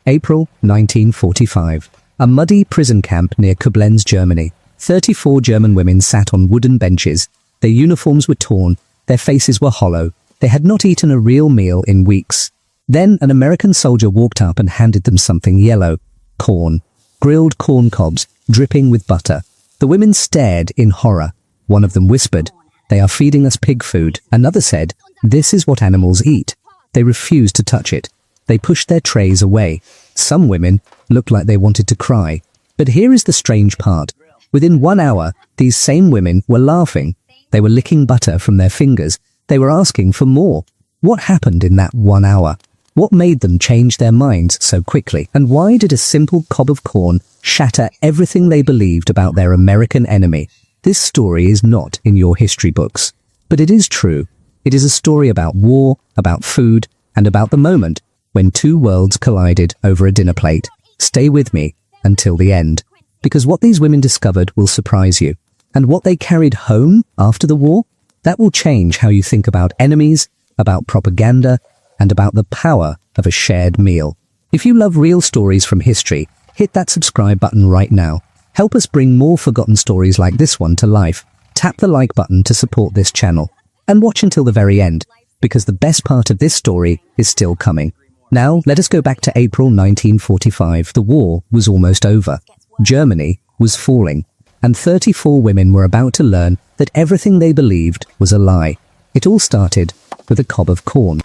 April 1945. A muddy prison camp near Koblenz, Germany. 34 German women sat on wooden benches. Their uniforms were torn. Their faces were hollow. They had not eaten a real meal in weeks. Then an American soldier walked up and handed them something yellow. Corn. Grilled corn cobs, dripping with butter. The women stared in horror. One of them whispered, "They are feeding us pig food." Another said, "This is what animals eat." They refused to touch it. They pushed their trays away. Some women looked like they wanted to cry. But here is the strange part. Within 1 hour, these same women were laughing. They were licking butter from their fingers. They were asking for more. What happened in that 1 hour? What made them change their minds so quickly? And why did a simple cob of corn shatter everything they believed about their American enemy? This story is not in your history books. But it is true. It is a story about war, about food, and about the moment when two worlds collided over a dinner plate. Stay with me until the end, because what these women discovered will surprise you. And what they carried home after the war, that will change how you think about enemies, about propaganda, and about the power of a shared meal. If you love real stories from history, hit that subscribe button right now. Help us bring more forgotten stories like this one to life. Tap the like button to support this channel. And watch until the very end, because the best part of this story is still coming. Now, let us go back to April 1945. The war was almost over. Germany was falling, and 34 women were about to learn that everything they believed was a lie. It all started with a cob of corn.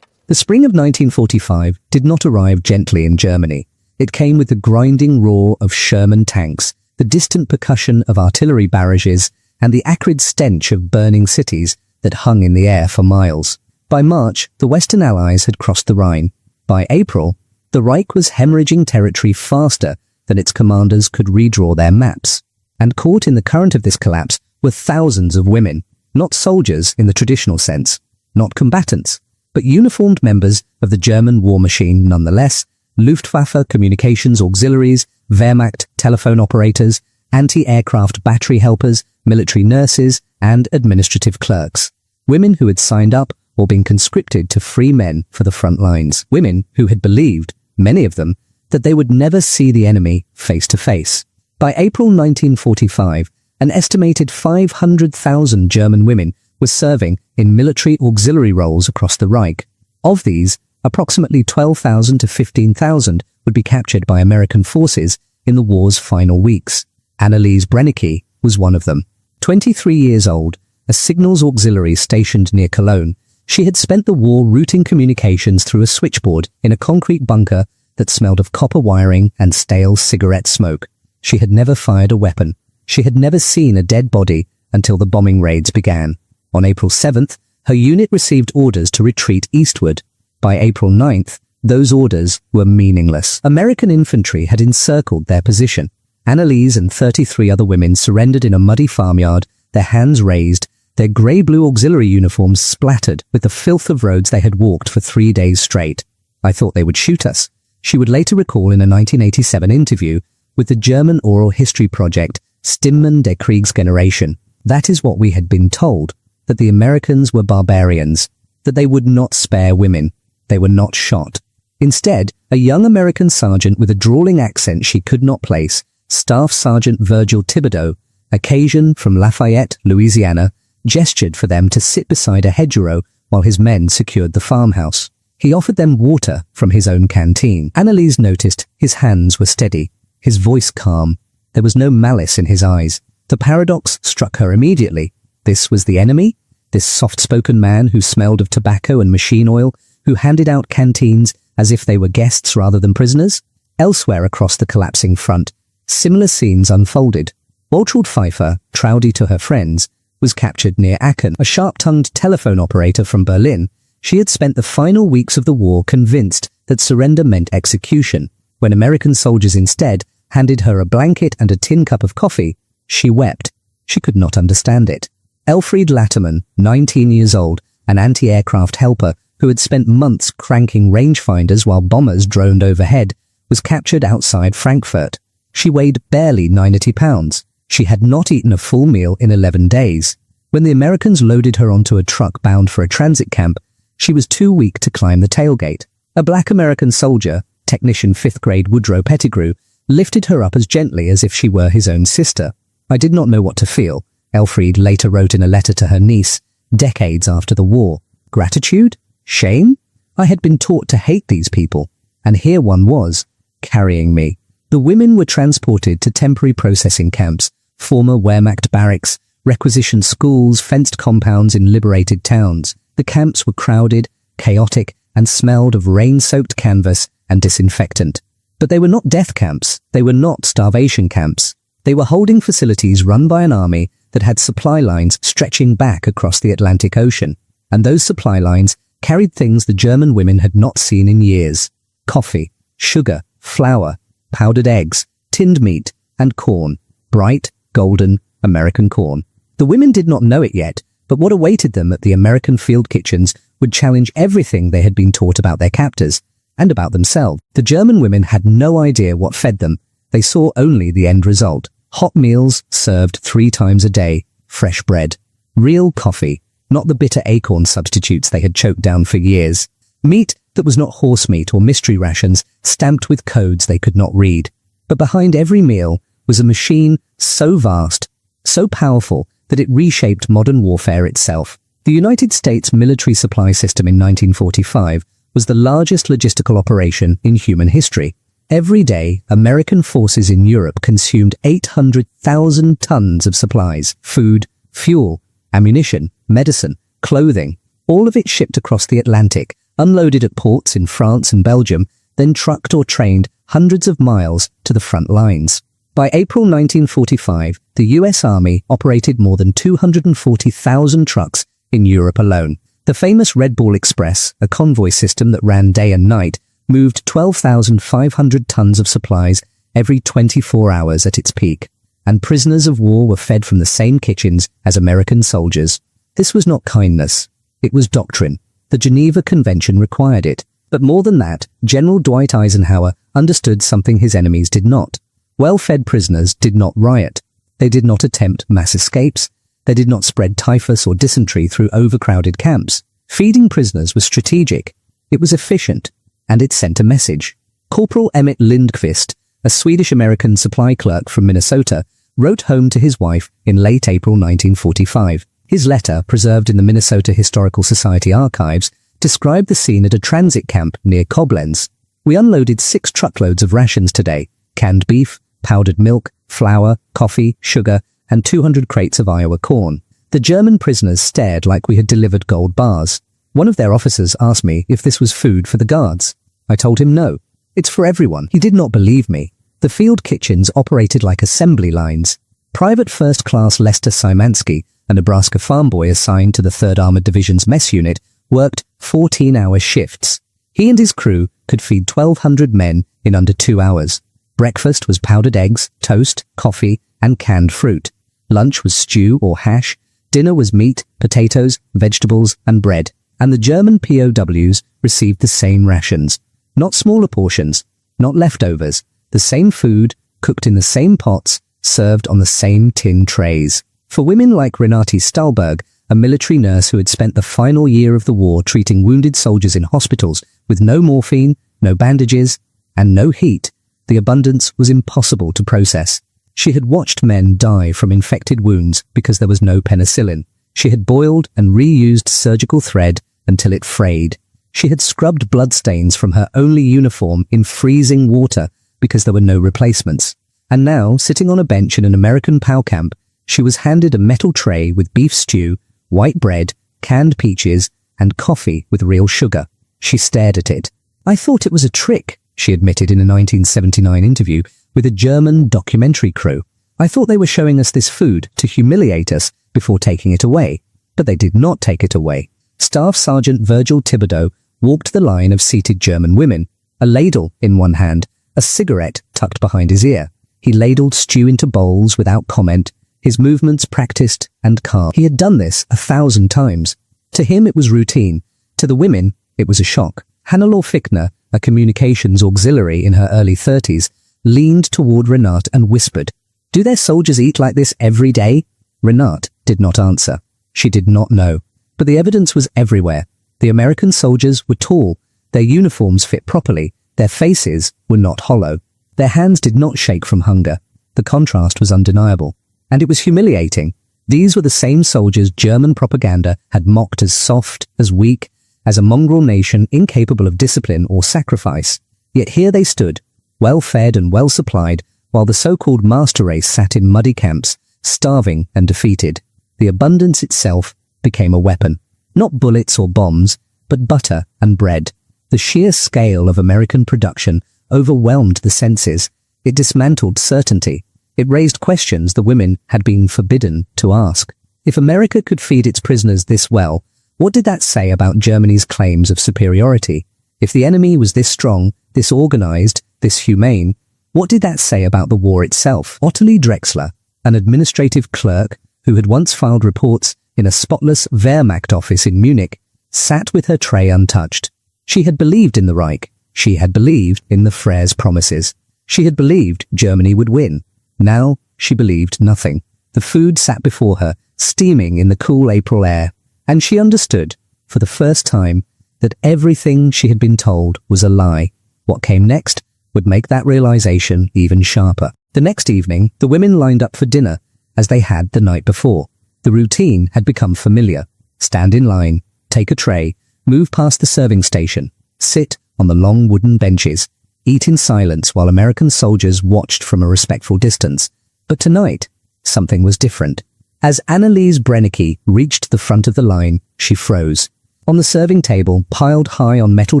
The spring of 1945 did not arrive gently in Germany. It came with the grinding roar of Sherman tanks, the distant percussion of artillery barrages, and the acrid stench of burning cities that hung in the air for miles. By March, the Western Allies had crossed the Rhine. By April, the Reich was hemorrhaging territory faster than its commanders could redraw their maps. And caught in the current of this collapse were thousands of women, not soldiers in the traditional sense, not combatants, but uniformed members of the German war machine nonetheless, Luftwaffe communications auxiliaries, Wehrmacht telephone operators, anti-aircraft battery helpers, military nurses, and administrative clerks. Women who had signed up or been conscripted to free men for the front lines. Women who had believed, many of them, that they would never see the enemy face to face. By April 1945, an estimated 500,000 German women were serving in military auxiliary roles across the Reich. Of these, approximately 12,000 to 15,000 would be captured by American forces in the war's final weeks. Anneliese Brennecke was one of them. 23 years old, a signals auxiliary stationed near Cologne, she had spent the war routing communications through a switchboard in a concrete bunker that smelled of copper wiring and stale cigarette smoke. She had never fired a weapon. She had never seen a dead body until the bombing raids began. On April 7th, her unit received orders to retreat eastward. By April 9th, those orders were meaningless. American infantry had encircled their position. Anneliese and 33 other women surrendered in a muddy farmyard, their hands raised, their grey-blue auxiliary uniforms splattered with the filth of roads they had walked for 3 days straight. "I thought they would shoot us," she would later recall in a 1987 interview with the German oral history project Stimmen der Kriegsgeneration. That is what we had been told, that the Americans were barbarians, that they would not spare women. They were not shot. Instead, a young American sergeant with a drawling accent she could not place, Staff Sergeant Virgil Thibodeau, a Cajun from Lafayette, Louisiana, gestured for them to sit beside a hedgerow while his men secured the farmhouse. He offered them water from his own canteen. Anneliese noticed his hands were steady, his voice calm. There was no malice in his eyes. The paradox struck her immediately. This was the enemy? This soft-spoken man who smelled of tobacco and machine oil, who handed out canteens as if they were guests rather than prisoners? Elsewhere across the collapsing front, similar scenes unfolded. Waltraud Pfeiffer, Troudy to her friends, was captured near Aachen. A sharp-tongued telephone operator from Berlin, she had spent the final weeks of the war convinced that surrender meant execution. When American soldiers instead handed her a blanket and a tin cup of coffee, she wept. She could not understand it. Elfried Latterman, 19 years old, an anti-aircraft helper who had spent months cranking rangefinders while bombers droned overhead, was captured outside Frankfurt. She weighed barely 90 pounds. She had not eaten a full meal in 11 days. When the Americans loaded her onto a truck bound for a transit camp, she was too weak to climb the tailgate. A black American soldier, technician 5th grade Woodrow Pettigrew, lifted her up as gently as if she were his own sister. I did not know what to feel, Elfriede later wrote in a letter to her niece, decades after the war. Gratitude? Shame? I had been taught to hate these people, and here one was, carrying me. The women were transported to temporary processing camps, former Wehrmacht barracks, requisitioned schools, fenced compounds in liberated towns. The camps were crowded, chaotic, and smelled of rain-soaked canvas and disinfectant. But they were not death camps. They were not starvation camps. They were holding facilities run by an army that had supply lines stretching back across the Atlantic Ocean. And those supply lines carried things the German women had not seen in years. Coffee, sugar, flour, powdered eggs, tinned meat, and corn. Bright, golden, American corn. The women did not know it yet, but what awaited them at the American field kitchens would challenge everything they had been taught about their captors, and about themselves. The German women had no idea what fed them. They saw only the end result. Hot meals served 3 times a day, fresh bread. Real coffee, not the bitter acorn substitutes they had choked down for years. Meat that was not horse meat or mystery rations, stamped with codes they could not read. But behind every meal was a machine so vast, so powerful, that it reshaped modern warfare itself. The United States military supply system in 1945 was the largest logistical operation in human history. Every day, American forces in Europe consumed 800,000 tons of supplies, food, fuel, ammunition, medicine, clothing, all of it shipped across the Atlantic, unloaded at ports in France and Belgium, then trucked or trained hundreds of miles to the front lines. By April 1945, the US Army operated more than 240,000 trucks in Europe alone. The famous Red Ball Express, a convoy system that ran day and night, moved 12,500 tons of supplies every 24 hours at its peak, and prisoners of war were fed from the same kitchens as American soldiers. This was not kindness. It was doctrine. The Geneva Convention required it. But more than that, General Dwight Eisenhower understood something his enemies did not. Well-fed prisoners did not riot. They did not attempt mass escapes. They did not spread typhus or dysentery through overcrowded camps. Feeding prisoners was strategic. It was efficient. And it sent a message. Corporal Emmett Lindqvist, a Swedish-American supply clerk from Minnesota, wrote home to his wife in late April 1945. His letter, preserved in the Minnesota Historical Society archives, described the scene at a transit camp near Koblenz. We unloaded 6 truckloads of rations today, canned beef, powdered milk, flour, coffee, sugar, and 200 crates of Iowa corn. The German prisoners stared like we had delivered gold bars. One of their officers asked me if this was food for the guards. I told him no. It's for everyone. He did not believe me. The field kitchens operated like assembly lines. Private First Class Lester Szymanski, a Nebraska farm boy assigned to the 3rd Armored Division's mess unit, worked 14-hour shifts. He and his crew could feed 1,200 men in under 2 hours. Breakfast was powdered eggs, toast, coffee, and canned fruit. Lunch was stew or hash. Dinner was meat, potatoes, vegetables, and bread. And the German POWs received the same rations. Not smaller portions, not leftovers. The same food, cooked in the same pots, served on the same tin trays. For women like Renate Stahlberg, a military nurse who had spent the final year of the war treating wounded soldiers in hospitals with no morphine, no bandages, and no heat, the abundance was impossible to process. She had watched men die from infected wounds because there was no penicillin. She had boiled and reused surgical thread until it frayed. She had scrubbed bloodstains from her only uniform in freezing water because there were no replacements. And now, sitting on a bench in an American POW camp, she was handed a metal tray with beef stew, white bread, canned peaches, and coffee with real sugar. She stared at it. I thought it was a trick, she admitted in a 1979 interview with a German documentary crew. I thought they were showing us this food to humiliate us before taking it away. But they did not take it away. Staff Sergeant Virgil Thibodeau walked the line of seated German women, a ladle in one hand, a cigarette tucked behind his ear. He ladled stew into bowls without comment, his movements practiced and calm. He had done this 1,000 times. To him it was routine. To the women, it was a shock. Hannelore Fichtner, a communications auxiliary in her early 30s, leaned toward Renate and whispered, "Do their soldiers eat like this every day?" Renate did not answer. She did not know. But the evidence was everywhere. The American soldiers were tall. Their uniforms fit properly. Their faces were not hollow. Their hands did not shake from hunger. The contrast was undeniable. And it was humiliating. These were the same soldiers German propaganda had mocked as soft, as weak, as a mongrel nation incapable of discipline or sacrifice. Yet here they stood, well-fed and well-supplied, while the so-called master race sat in muddy camps, starving and defeated. The abundance itself became a weapon. Not bullets or bombs, but butter and bread. The sheer scale of American production overwhelmed the senses. It dismantled certainty. It raised questions the women had been forbidden to ask. If America could feed its prisoners this well, what did that say about Germany's claims of superiority? If the enemy was this strong, this organized, this humane, what did that say about the war itself? Ottilie Drexler, an administrative clerk who had once filed reports in a spotless Wehrmacht office in Munich, sat with her tray untouched. She had believed in the Reich. She had believed in the Freres' promises. She had believed Germany would win. Now she believed nothing. The food sat before her, steaming in the cool April air, and she understood, for the first time, that everything she had been told was a lie. What came next would make that realization even sharper. The next evening, the women lined up for dinner, as they had the night before. The routine had become familiar. Stand in line, take a tray, move past the serving station, sit on the long wooden benches, eat in silence while American soldiers watched from a respectful distance. But tonight, something was different. As Anneliese Brennecke reached the front of the line, she froze. On the serving table, piled high on metal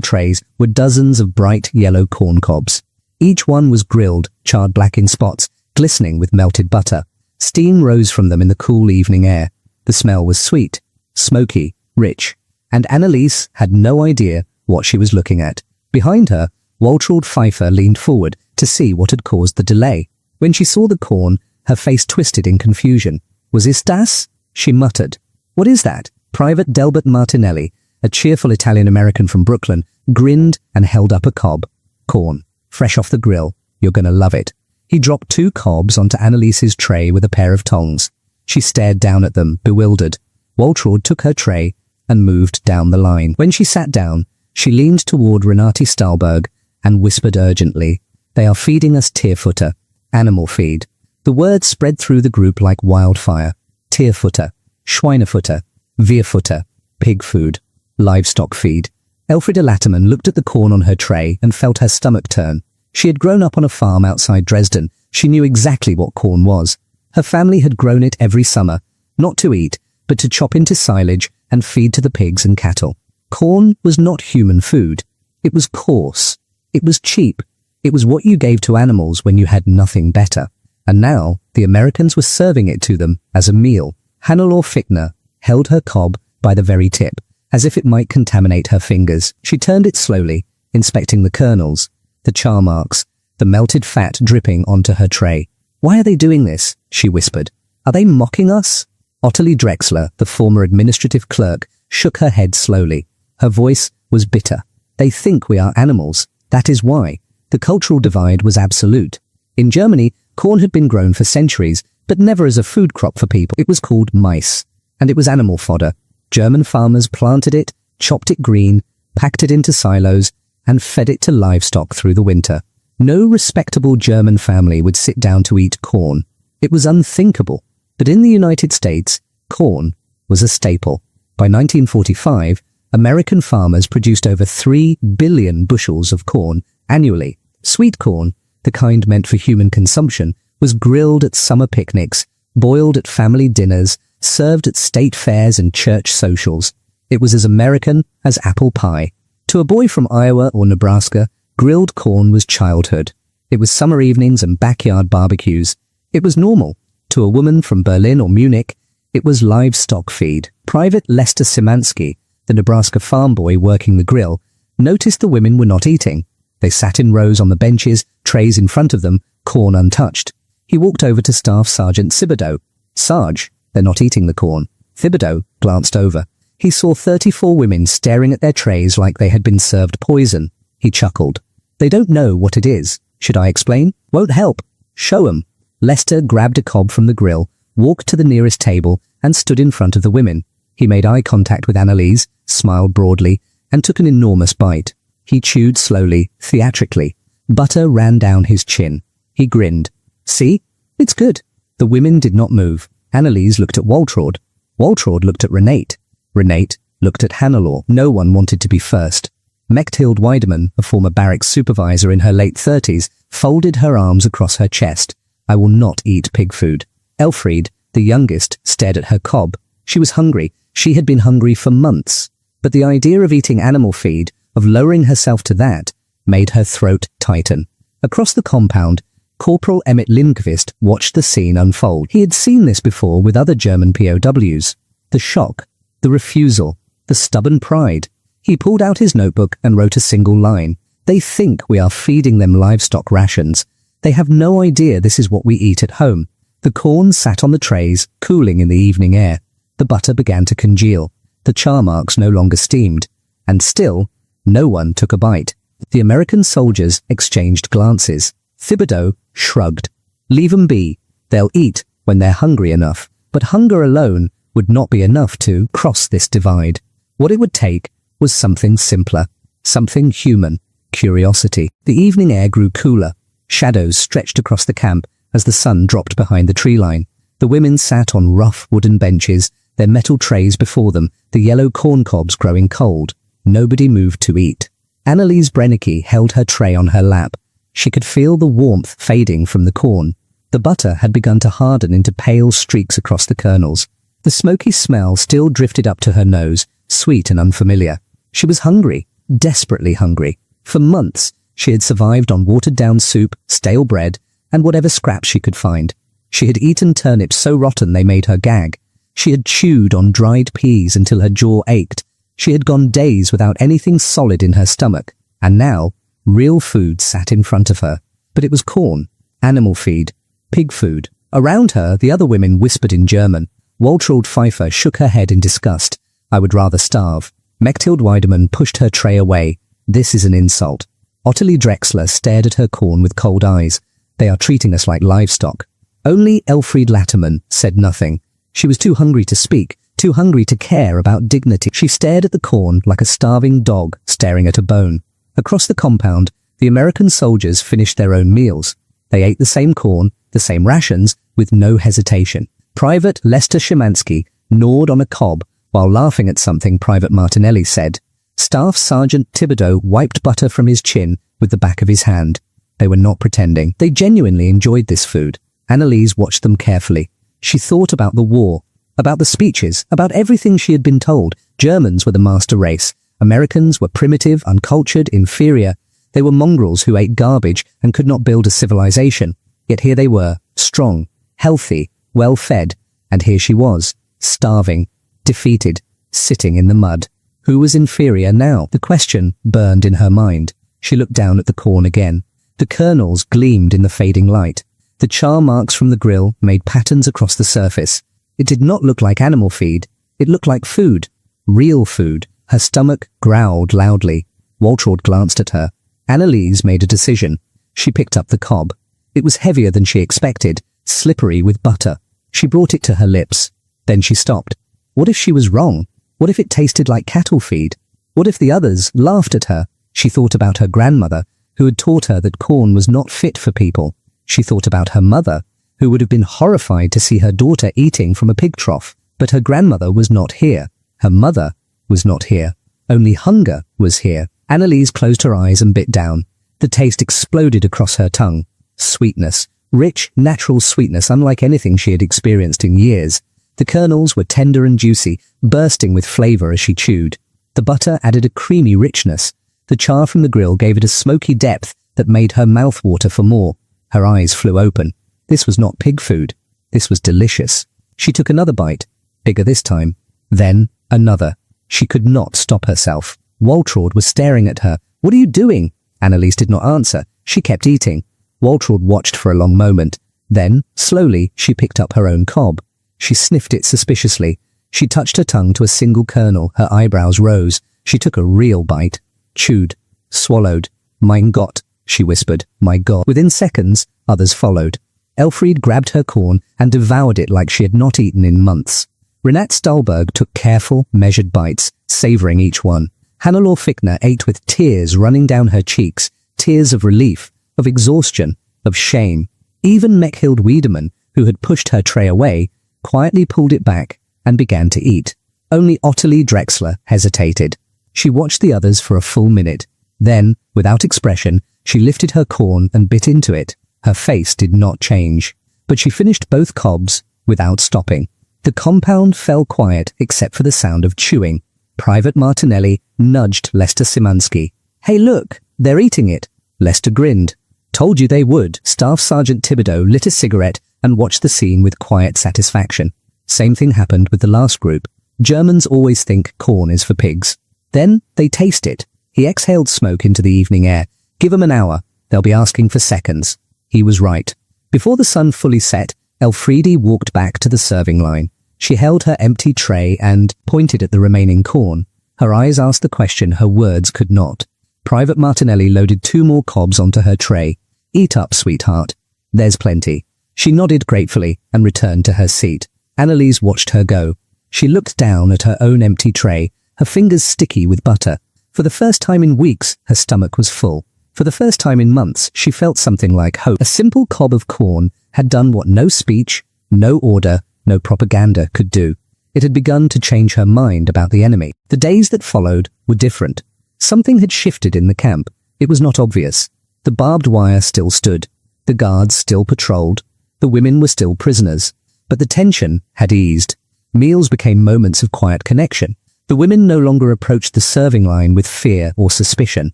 trays, were dozens of bright yellow corn cobs. Each one was grilled, charred black in spots, glistening with melted butter. Steam rose from them in the cool evening air. The smell was sweet, smoky, rich, and Anneliese had no idea what she was looking at. Behind her, Waltraud Pfeiffer leaned forward to see what had caused the delay. When she saw the corn, her face twisted in confusion. "Was is das?" she muttered. "What is that?" Private Delbert Martinelli, a cheerful Italian-American from Brooklyn, grinned and held up a cob. "Corn, fresh off the grill. You're gonna love it." He dropped 2 cobs onto Anneliese's tray with a pair of tongs. She stared down at them, bewildered. Waltraud took her tray and moved down the line. When she sat down, she leaned toward Renate Stahlberg and whispered urgently, "They are feeding us Tierfutter, animal feed." The word spread through the group like wildfire. Tierfutter, Schweinefutter, Wehrfutter, pig food, livestock feed. Elfriede Latterman looked at the corn on her tray and felt her stomach turn. She had grown up on a farm outside Dresden. She knew exactly what corn was. Her family had grown it every summer, not to eat, but to chop into silage and feed to the pigs and cattle. Corn was not human food. It was coarse. It was cheap. It was what you gave to animals when you had nothing better. And now the Americans were serving it to them as a meal. Hannelore Fichtner held her cob by the very tip, as if it might contaminate her fingers. She turned it slowly, inspecting the kernels, the char marks, the melted fat dripping onto her tray. "Why are they doing this?" she whispered. "Are they mocking us?" Ottilie Drexler, the former administrative clerk, shook her head slowly. Her voice was bitter. "They think we are animals. That is why." The cultural divide was absolute. In Germany, corn had been grown for centuries, but never as a food crop for people. It was called mais, and it was animal fodder. German farmers planted it, chopped it green, packed it into silos, and fed it to livestock through the winter. No respectable German family would sit down to eat corn. It was unthinkable. But in the United States, corn was a staple. By 1945, American farmers produced over 3 billion bushels of corn annually. Sweet corn, the kind meant for human consumption, was grilled at summer picnics, boiled at family dinners, served at state fairs and church socials. It was as American as apple pie. To a boy from Iowa or Nebraska, grilled corn was childhood. It was summer evenings and backyard barbecues. It was normal. To a woman from Berlin or Munich, it was livestock feed. Private Lester Simansky, the Nebraska farm boy working the grill, noticed the women were not eating. They sat in rows on the benches, trays in front of them, corn untouched. He walked over to Staff Sergeant Thibodeau. "Sarge, they're not eating the corn." Thibodeau glanced over. He saw 34 women staring at their trays like they had been served poison. He chuckled. "They don't know what it is. Should I explain? Won't help. Show 'em." Lester grabbed a cob from the grill, walked to the nearest table, and stood in front of the women. He made eye contact with Anneliese, smiled broadly, and took an enormous bite. He chewed slowly, theatrically. Butter ran down his chin. He grinned. See? It's good. The women did not move. Anneliese looked at Waltraud. Waltraud looked at Renate. Renate looked at Hannelore. No one wanted to be first. Mechthild Weidemann, a former barracks supervisor in her late 30s, folded her arms across her chest. I will not eat pig food. Elfriede, the youngest, stared at her cob. She was hungry. She had been hungry for months. But the idea of eating animal feed, of lowering herself to that, made her throat tighten. Across the compound, Corporal Emmett Lindqvist watched the scene unfold. He had seen this before with other German POWs. The shock, the refusal, the stubborn pride. He pulled out his notebook and wrote a single line. They think we are feeding them livestock rations. They have no idea this is what we eat at home. The corn sat on the trays, cooling in the evening air. The butter began to congeal. The char marks no longer steamed. And still, no one took a bite. The American soldiers exchanged glances. Thibodeau shrugged. Leave 'em be. They'll eat when they're hungry enough. But hunger alone would not be enough to cross this divide. What it would take was something simpler, something human, curiosity. The evening air grew cooler. Shadows stretched across the camp as the sun dropped behind the tree line. The women sat on rough wooden benches, their metal trays before them, the yellow corn cobs growing cold. Nobody moved to eat. Anneliese Brennecke held her tray on her lap. She could feel the warmth fading from the corn. The butter had begun to harden into pale streaks across the kernels. The smoky smell still drifted up to her nose, sweet and unfamiliar. She was hungry, desperately hungry. For months, she had survived on watered-down soup, stale bread, and whatever scraps she could find. She had eaten turnips so rotten they made her gag. She had chewed on dried peas until her jaw ached. She had gone days without anything solid in her stomach. And now, real food sat in front of her. But it was corn, animal feed, pig food. Around her, the other women whispered in German. Waltraud Pfeiffer shook her head in disgust. I would rather starve. Mechthild Weidemann pushed her tray away. This is an insult. Ottilie Drexler stared at her corn with cold eyes. They are treating us like livestock. Only Elfriede Lattermann said nothing. She was too hungry to speak, too hungry to care about dignity. She stared at the corn like a starving dog staring at a bone. Across the compound, the American soldiers finished their own meals. They ate the same corn, the same rations, with no hesitation. Private Lester Szymanski gnawed on a cob while laughing at something Private Martinelli said. Staff Sergeant Thibodeau wiped butter from his chin with the back of his hand. They were not pretending. They genuinely enjoyed this food. Anneliese watched them carefully. She thought about the war, about the speeches, about everything she had been told. Germans were the master race. Americans were primitive, uncultured, inferior. They were mongrels who ate garbage and could not build a civilization. Yet here they were, strong, healthy, well-fed. And here she was, starving, defeated, sitting in the mud. Who was inferior now? The question burned in her mind. She looked down at the corn again. The kernels gleamed in the fading light. The char marks from the grill made patterns across the surface. It did not look like animal feed. It looked like food. Real food. Her stomach growled loudly. Waltraud glanced at her. Anneliese made a decision. She picked up the cob. It was heavier than she expected, slippery with butter. She brought it to her lips. Then she stopped. What if she was wrong? What if it tasted like cattle feed? What if the others laughed at her? She thought about her grandmother, who had taught her that corn was not fit for people. She thought about her mother, who would have been horrified to see her daughter eating from a pig trough. But her grandmother was not here. Her mother was not here. Only hunger was here. Anneliese closed her eyes and bit down. The taste exploded across her tongue. Sweetness. Rich, natural sweetness unlike anything she had experienced in years. The kernels were tender and juicy, bursting with flavor as she chewed. The butter added a creamy richness. The char from the grill gave it a smoky depth that made her mouth water for more. Her eyes flew open. This was not pig food. This was delicious. She took another bite, bigger this time. Then another. She could not stop herself. Waltraud was staring at her. What are you doing? Anneliese did not answer. She kept eating. Waltraud watched for a long moment. Then, slowly, she picked up her own cob. She sniffed it suspiciously. She touched her tongue to a single kernel. Her eyebrows rose. She took a real bite. Chewed. Swallowed. Mein Gott, she whispered. My God. Within seconds, others followed. Elfriede grabbed her corn and devoured it like she had not eaten in months. Renate Stahlberg took careful, measured bites, savoring each one. Hannelore Fichtner ate with tears running down her cheeks, tears of relief, of exhaustion, of shame. Even Mechthild Wiedemann, who had pushed her tray away, quietly pulled it back and began to eat. Only Ottilie Drexler hesitated. She watched the others for a full minute. Then, without expression, she lifted her corn and bit into it. Her face did not change, but she finished both cobs without stopping. The compound fell quiet except for the sound of chewing. Private Martinelli nudged Lester Szymanski. "Hey, look, they're eating it." Lester grinned. "Told you they would." Staff Sergeant Thibodeau lit a cigarette and watched the scene with quiet satisfaction. Same thing happened with the last group. Germans always think corn is for pigs. Then they taste it. He exhaled smoke into the evening air. "Give 'em an hour. They'll be asking for seconds." He was right. Before the sun fully set, Elfriede walked back to the serving line. She held her empty tray and pointed at the remaining corn. Her eyes asked the question her words could not. Private Martinelli loaded 2 more cobs onto her tray. "Eat up, sweetheart. There's plenty." She nodded gratefully and returned to her seat. Anneliese watched her go. She looked down at her own empty tray, her fingers sticky with butter. For the first time in weeks, her stomach was full. For the first time in months, she felt something like hope. A simple cob of corn had done what no speech, no order, no propaganda could do. It had begun to change her mind about the enemy. The days that followed were different. Something had shifted in the camp. It was not obvious. The barbed wire still stood. The guards still patrolled. The women were still prisoners. But the tension had eased. Meals became moments of quiet connection. The women no longer approached the serving line with fear or suspicion.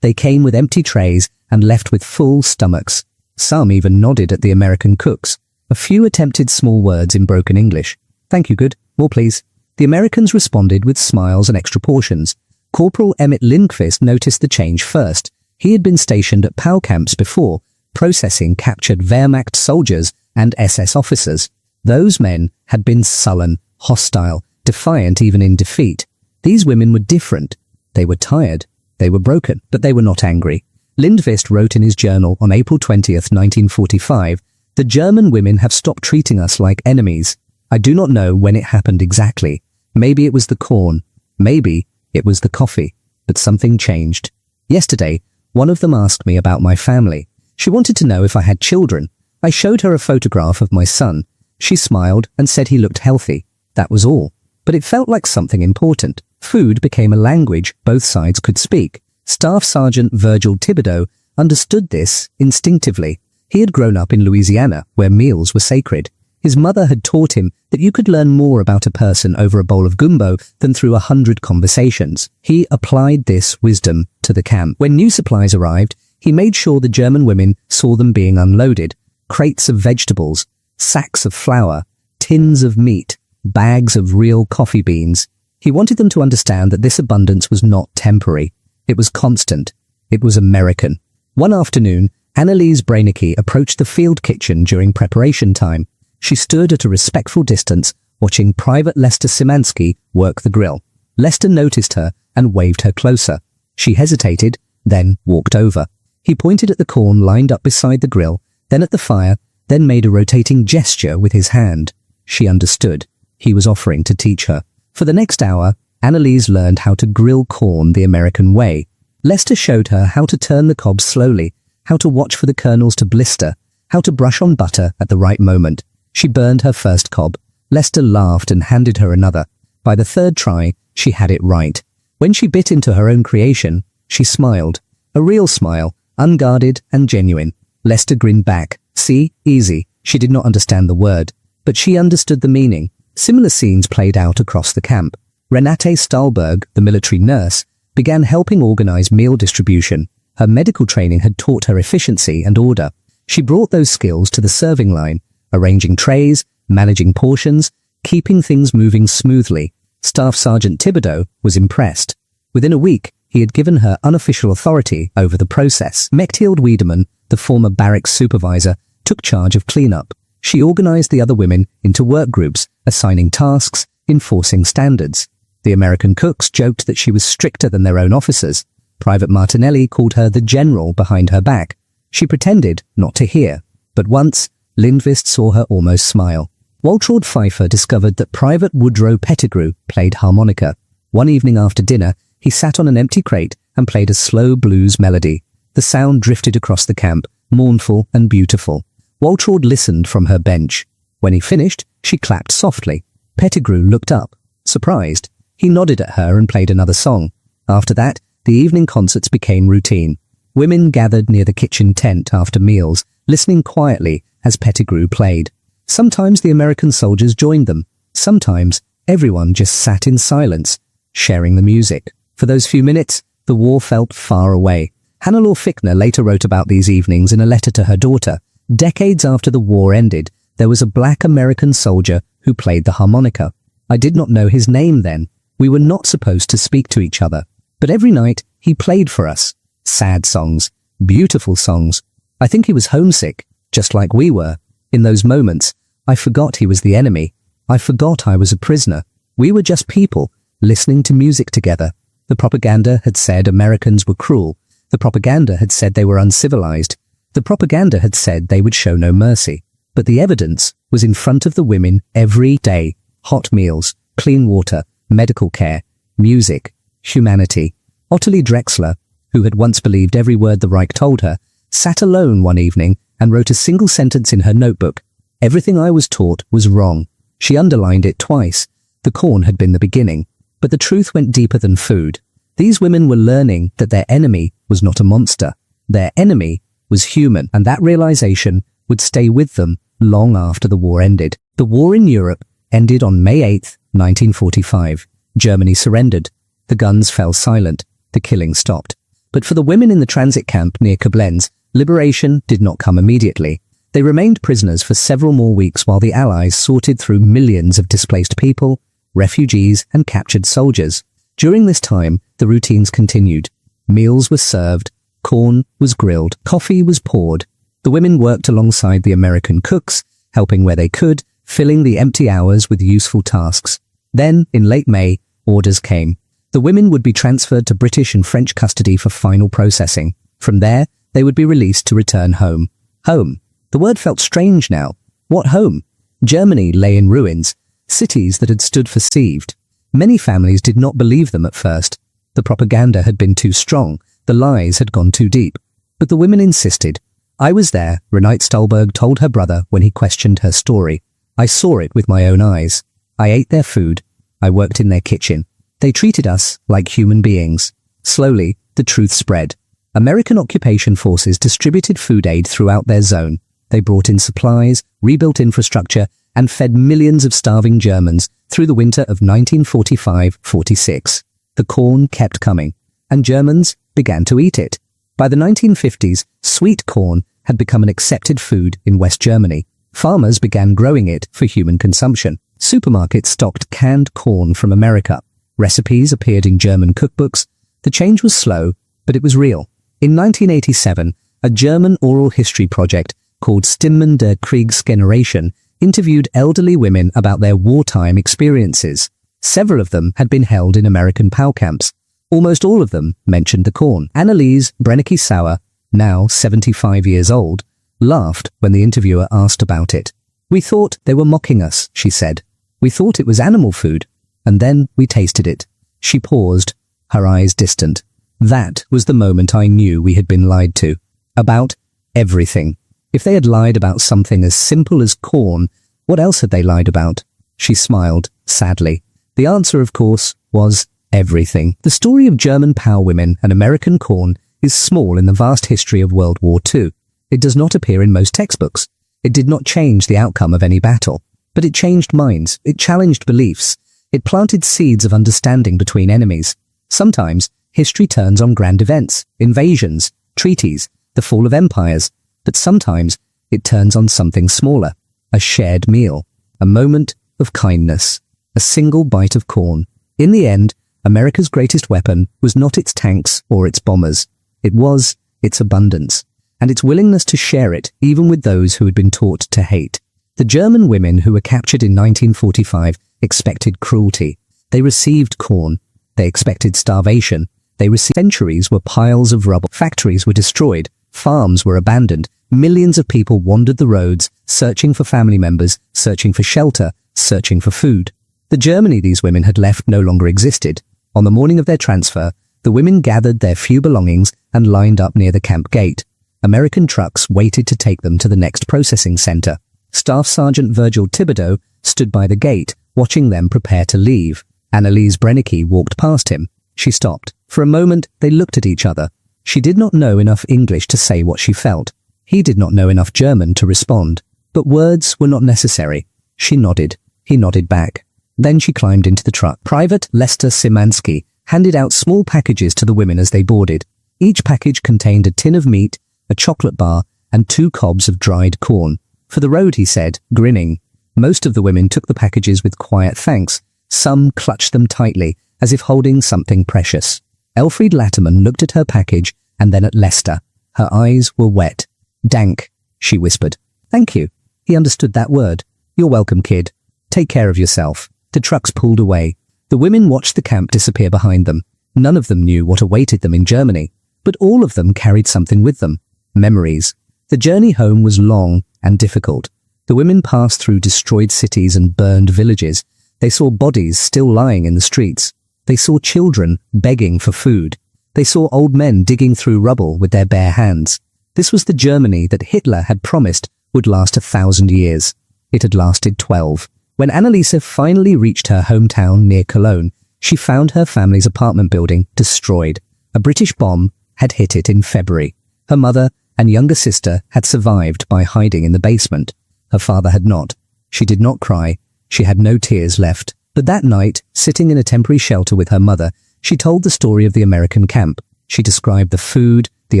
They came with empty trays and left with full stomachs. Some even nodded at the American cooks. A few attempted small words in broken English. "Thank you, good. More, please." The Americans responded with smiles and extra portions. Corporal Emmett Lindqvist noticed the change first. He had been stationed at POW camps before, processing captured Wehrmacht soldiers and SS officers. Those men had been sullen, hostile, defiant even in defeat. These women were different. They were tired. They were broken, but they were not angry. Lindqvist wrote in his journal on April 20th, 1945, "The German women have stopped treating us like enemies. I do not know when it happened exactly. Maybe it was the corn. Maybe it was the coffee. But something changed. Yesterday, one of them asked me about my family. She wanted to know if I had children. I showed her a photograph of my son. She smiled and said he looked healthy. That was all. But it felt like something important. Food became a language both sides could speak. Staff Sergeant Virgil Thibodeau understood this instinctively. He had grown up in Louisiana, where meals were sacred. His mother had taught him that you could learn more about a person over a bowl of gumbo than through 100 conversations. He applied this wisdom to the camp. When new supplies arrived, he made sure the German women saw them being unloaded. Crates of vegetables, sacks of flour, tins of meat, bags of real coffee beans. He wanted them to understand that this abundance was not temporary. It was constant. It was American. One afternoon, Anneliese Brainicke approached the field kitchen during preparation time. She stood at a respectful distance, watching Private Lester Szymanski work the grill. Lester noticed her and waved her closer. She hesitated, then walked over. He pointed at the corn lined up beside the grill, then at the fire, then made a rotating gesture with his hand. She understood. He was offering to teach her. For the next hour, Anneliese learned how to grill corn the American way. Lester showed her how to turn the cob slowly, how to watch for the kernels to blister, how to brush on butter at the right moment. She burned her first cob. Lester laughed and handed her another. By the third try, she had it right. When she bit into her own creation, she smiled. A real smile, unguarded and genuine. Lester grinned back. See, easy. She did not understand the word, but she understood the meaning. Similar scenes played out across the camp. Renate Stahlberg, the military nurse, began helping organize meal distribution. Her medical training had taught her efficiency and order. She brought those skills to the serving line, arranging trays, managing portions, keeping things moving smoothly. Staff Sergeant Thibodeau was impressed. Within a week, he had given her unofficial authority over the process. Mechthild Wiedemann, the former barracks supervisor, took charge of cleanup. She organized the other women into work groups, assigning tasks, enforcing standards. The American cooks joked that she was stricter than their own officers. Private Martinelli called her the general behind her back. She pretended not to hear. But once, Lindqvist saw her almost smile. Waltraud Pfeiffer discovered that Private Woodrow Pettigrew played harmonica. One evening after dinner, He sat on an empty crate and played a slow blues melody. The sound drifted across the camp, mournful and beautiful. Waltraud listened from her bench. When he finished, she clapped softly. Pettigrew looked up, surprised. He nodded at her and played another song. After that, the evening concerts became routine. Women gathered near the kitchen tent after meals, listening quietly as Pettigrew played. Sometimes the American soldiers joined them. Sometimes everyone just sat in silence, sharing the music. For those few minutes, the war felt far away. Hannelore Fichtner later wrote about these evenings in a letter to her daughter. Decades after the war ended, there was a black American soldier who played the harmonica. I did not know his name then. We were not supposed to speak to each other. But every night, he played for us. Sad songs, beautiful songs. I think he was homesick, just like we were. In those moments, I forgot he was the enemy. I forgot I was a prisoner. We were just people, listening to music together. The propaganda had said Americans were cruel. The propaganda had said they were uncivilized. The propaganda had said they would show no mercy. But the evidence was in front of the women every day. Hot meals, clean water, medical care, music, humanity. Ottilie Drexler, who had once believed every word the Reich told her, sat alone one evening and wrote a single sentence in her notebook. Everything I was taught was wrong. She underlined it twice. The corn had been the beginning, but the truth went deeper than food. These women were learning that their enemy was not a monster. Their enemy was human, and that realization would stay with them long after the war ended. The war in Europe ended on May 8, 1945. Germany surrendered. The guns fell silent. The killing stopped. But for the women in the transit camp near Koblenz, liberation did not come immediately. They remained prisoners for several more weeks while the Allies sorted through millions of displaced people, refugees, and captured soldiers. During this time, the routines continued. Meals were served, corn was grilled, coffee was poured. The women worked alongside the American cooks, helping where they could, filling the empty hours with useful tasks. Then, in late May, orders came. The women would be transferred to British and French custody for final processing. From there, they would be released to return home. Home. The word felt strange now. What home? Germany lay in ruins, cities that had stood for sieved. Many families did not believe them at first. The propaganda had been too strong. The lies had gone too deep. But the women insisted. I was there, Renate Stolberg told her brother when he questioned her story. I saw it with my own eyes. I ate their food. I worked in their kitchen. They treated us like human beings. Slowly, the truth spread. American occupation forces distributed food aid throughout their zone. They brought in supplies, rebuilt infrastructure, and fed millions of starving Germans through the winter of 1945-46. The corn kept coming, and Germans began to eat it. By the 1950s, sweet corn had become an accepted food in West Germany. Farmers began growing it for human consumption. Supermarkets stocked canned corn from America. Recipes appeared in German cookbooks. The change was slow, but it was real. In 1987, a German oral history project called Stimmen der Kriegsgeneration interviewed elderly women about their wartime experiences. Several of them had been held in American POW camps. Almost all of them mentioned the corn. Anneliese Brennecke-Sauer, now 75 years old, laughed when the interviewer asked about it. We thought they were mocking us, she said. We thought it was animal food, and then we tasted it. She paused, her eyes distant. That was the moment I knew we had been lied to. About everything. If they had lied about something as simple as corn, what else had they lied about? She smiled, sadly. The answer, of course, was everything. The story of German POW women and American corn is small in the vast history of World War II. It does not appear in most textbooks. It did not change the outcome of any battle. But it changed minds. It challenged beliefs. It planted seeds of understanding between enemies. Sometimes, history turns on grand events, invasions, treaties, the fall of empires. But sometimes, it turns on something smaller. A shared meal. A moment of kindness. A single bite of corn. In the end, America's greatest weapon was not its tanks or its bombers. It was its abundance, and its willingness to share it even with those who had been taught to hate. The German women who were captured in 1945 expected cruelty. They received corn. They expected starvation. They received centuries were piles of rubble. Factories were destroyed. Farms were abandoned. Millions of people wandered the roads, searching for family members, searching for shelter, searching for food. The Germany these women had left no longer existed. On the morning of their transfer, the women gathered their few belongings and lined up near the camp gate. American trucks waited to take them to the next processing center. Staff Sergeant Virgil Thibodeau stood by the gate, watching them prepare to leave. Anneliese Brennecke walked past him. She stopped. For a moment, they looked at each other. She did not know enough English to say what she felt. He did not know enough German to respond. But words were not necessary. She nodded. He nodded back. Then she climbed into the truck. Private Lester Szymanski handed out small packages to the women as they boarded. Each package contained a tin of meat, a chocolate bar, and 2 cobs of dried corn. For the road, he said, grinning. Most of the women took the packages with quiet thanks. Some clutched them tightly, as if holding something precious. Elfriede Latterman looked at her package and then at Lester. Her eyes were wet. Dank, she whispered. Thank you. He understood that word. You're welcome, kid. Take care of yourself. The trucks pulled away. The women watched the camp disappear behind them. None of them knew what awaited them in Germany, but all of them carried something with them. Memories. The journey home was long and difficult. The women passed through destroyed cities and burned villages. They saw bodies still lying in the streets. They saw children begging for food. They saw old men digging through rubble with their bare hands. This was the Germany that Hitler had promised would last 1,000 years. It had lasted 12. When Anneliese finally reached her hometown near Cologne, she found her family's apartment building destroyed. A British bomb had hit it in February. Her mother and younger sister had survived by hiding in the basement. Her father had not. She did not cry. She had no tears left. But that night, sitting in a temporary shelter with her mother, she told the story of the American camp. She described the food, the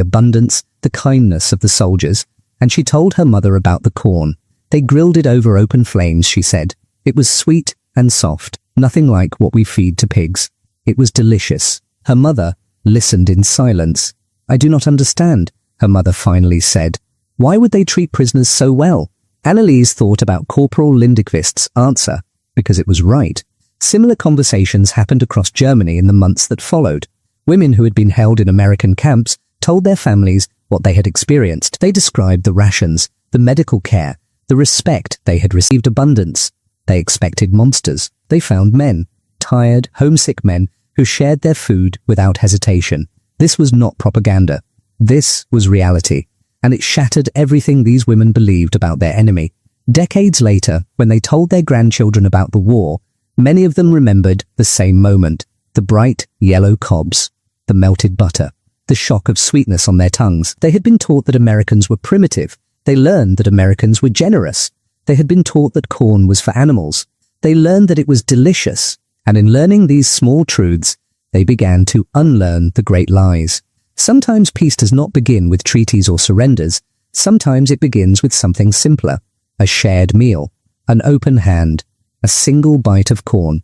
abundance, the kindness of the soldiers, and she told her mother about the corn. They grilled it over open flames, she said. It was sweet and soft, nothing like what we feed to pigs. It was delicious. Her mother listened in silence. I do not understand, her mother finally said. Why would they treat prisoners so well? Anneliese thought about Corporal Lindqvist's answer, because it was right. Similar conversations happened across Germany in the months that followed. Women who had been held in American camps told their families what they had experienced. They described the rations, the medical care, the respect they had received. Abundance. They expected monsters. They found men, tired, homesick men who shared their food without hesitation. This was not propaganda. This was reality, and it shattered everything these women believed about their enemy. Decades later, when they told their grandchildren about the war, many of them remembered the same moment: the bright yellow cobs, the melted butter, the shock of sweetness on their tongues. They had been taught that Americans were primitive. They learned that Americans were generous. They had been taught that corn was for animals. They learned that it was delicious, and in learning these small truths, they began to unlearn the great lies. Sometimes peace does not begin with treaties or surrenders. Sometimes it begins with something simpler: a shared meal, an open hand, a single bite of corn.